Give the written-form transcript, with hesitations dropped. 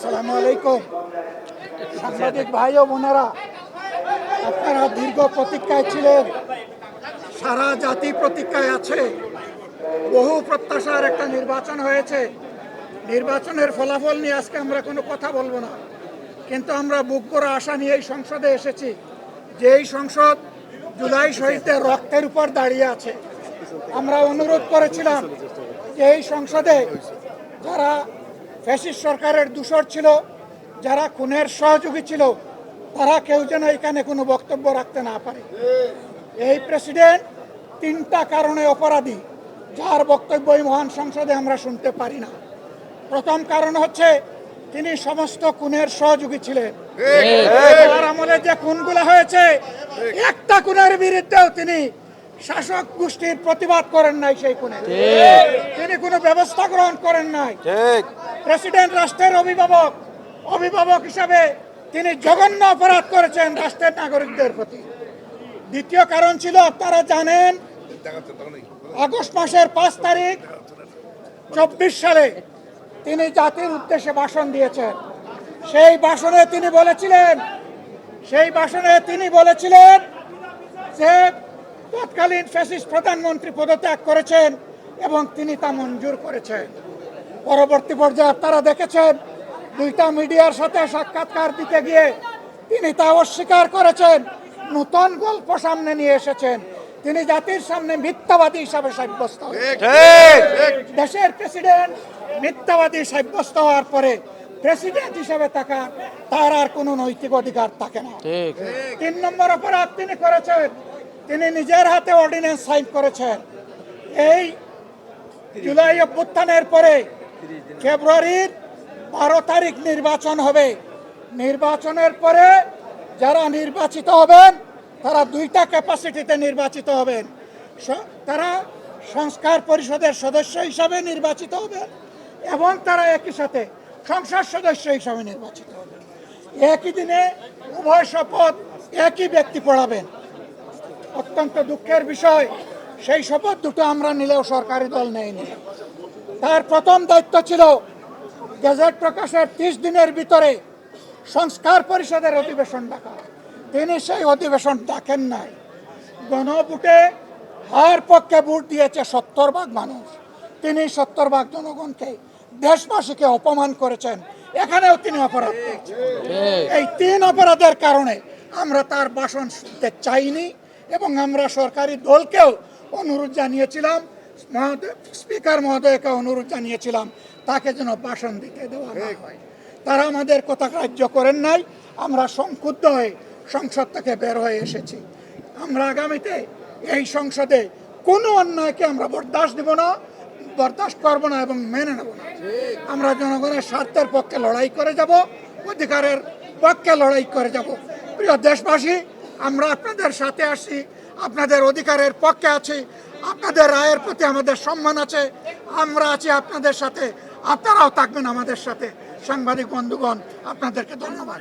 আসসালামু আলাইকুম। সাংবাদিক ভাই ও বোনেরা, আপনারা দীর্ঘ প্রতীক্ষায় ছিলেন, সারা জাতি প্রতীক্ষায় আছে। বহু প্রত্যাশার একটা নির্বাচন হয়েছে। নির্বাচনের ফলাফল নিয়ে আজকে আমরা কোনো কথা বলবো না, কিন্তু আমরা বুক ভরা আশা নিয়ে এই সংসদে এসেছি। যে এই সংসদ জুলাই শহীদদের রক্তের উপর দাঁড়িয়ে আছে। আমরা অনুরোধ করেছিলাম যে এই সংসদে যারা ফ্যাসিস্ট সরকারের দূষর ছিল, যারা খুনের সহযোগী ছিল, তারা কেউ যেন এখানে কোনো বক্তব্য রাখতে না পারে। এই প্রেসিডেন্ট তিনটা কারণে অপরাধী, যার বক্তব্য এই মহান সংসদে আমরা শুনতে পারি না। প্রথম কারণ হচ্ছে তিনি সমস্ত খুনের সহযোগী ছিলেন। তার আমলে যে খুনগুলো হয়েছে, একটা খুনের বিরুদ্ধেও তিনি শাসক গোষ্ঠীর প্রতিবাদ করেন নাই। সেই খুনে তিনি কোনো ব্যবস্থা গ্রহণ করেন নাই। প্রেসিডেন্ট রাষ্ট্রের অভিভাবক হিসাবে তিনি জঘন্য অপরাধ করেছেন রাষ্ট্রের নাগরিকদের প্রতি। দ্বিতীয় কারণ ছিল, আপনারা জানেন, আগস্ট মাসের 5 তারিখ 24 সালে তিনি জাতির উদ্দেশ্যে ভাষণ দিয়েছেন। সেই ভাষণে তিনি বলেছিলেন যে তৎকালীন ফ্যাসিস্ট প্রধানমন্ত্রী পদত্যাগ করেছেন এবং তিনি তা মঞ্জুর করেছেন। পরবর্তী পর্যায়ে আপনারা দেখেছেন, দুইটা মিডিয়ার সাথে সাক্ষাৎকার দিতে গিয়ে তিনি তা অস্বীকার করেছেন। নতুন গল্প সামনে নিয়ে এসেছেন। তিনি জাতির সামনে মিথ্যাবাদী হিসাবে সাব্যস্ত হয়েছেন। দেশের প্রেসিডেন্ট মিথ্যাবাদী সাব্যস্ত হওয়ার পরে প্রেসিডেন্ট হিসাবে তার আর কোনো নৈতিক অধিকার থাকে না। 3 নম্বর অপরাধ তিনি করেছেন, তিনি নিজের হাতে অর্ডিন্যান্স সাইন করেছেন। এই জুলাই অভ্যুত্থানের পরে ফেব্রুয়ারির 12 তারিখ নির্বাচন হবে। নির্বাচনের পরে যারা নির্বাচিত হবেন তারা 2টা ক্যাপাসিটিতে নির্বাচিত হবেন। তারা সংস্কার পরিষদের সদস্য হিসাবে নির্বাচিত হবেন এবং তারা একই সাথে সংসদ সদস্য হিসাবে নির্বাচিত হবেন। একই দিনে উভয় শপথ একই ব্যক্তি পড়াবেন। অত্যন্ত দুঃখের বিষয়, সেই শপথ দুটো আমরা নিলেও সরকারি দল নেয়নি। তার প্রথম দায়িত্ব ছিল গেজেট প্রকাশের 30 দিনের ভিতরে সংস্কার পরিষদের অধিবেশন ডাকা। তিনি সেই অধিবেশন ডাকেন নাই। গণভোটে হার পক্ষে ভোট দিয়েছে 70% মানুষ। তিনি 70% জনগণকে, দেশবাসীকে অপমান করেছেন। এখানেও তিনি অপরাধ করেছেন। এই 3 অপরাধের কারণে আমরা তার ভাষণ শুনতে চাইনি এবং আমরা সরকারি দলকেও অনুরোধ জানিয়েছিলাম, স্পিকার মহোদয়কে অনুরোধ জানিয়েছিলাম তাকে যেন ভাষণ দিতে দেওয়া না হয়। তারা আমাদের কথা গ্রাহ্য করেন নাই। আমরা সংক্ষুব্ধ হয়ে সংসদ থেকে বের হয়ে এসেছি। আমরা আগামীতে এই সংসদে কোনো অন্যায়কে আমরা বরদাস্ত করব না এবং মেনে নেব না। আমরা জনগণের স্বার্থের পক্ষে লড়াই করে যাব, অধিকারের পক্ষে লড়াই করে যাব। প্রিয় দেশবাসী, আমরা আপনাদের সাথে আসি, আপনাদের অধিকারের পক্ষে আছি, আপনাদের রায়ের প্রতি আমাদের সম্মান আছে। আমরা আছি আপনাদের সাথে, আপনারাও থাকবেন আমাদের সাথে। সাংবাদিক বন্ধুগণ, আপনাদেরকে ধন্যবাদ।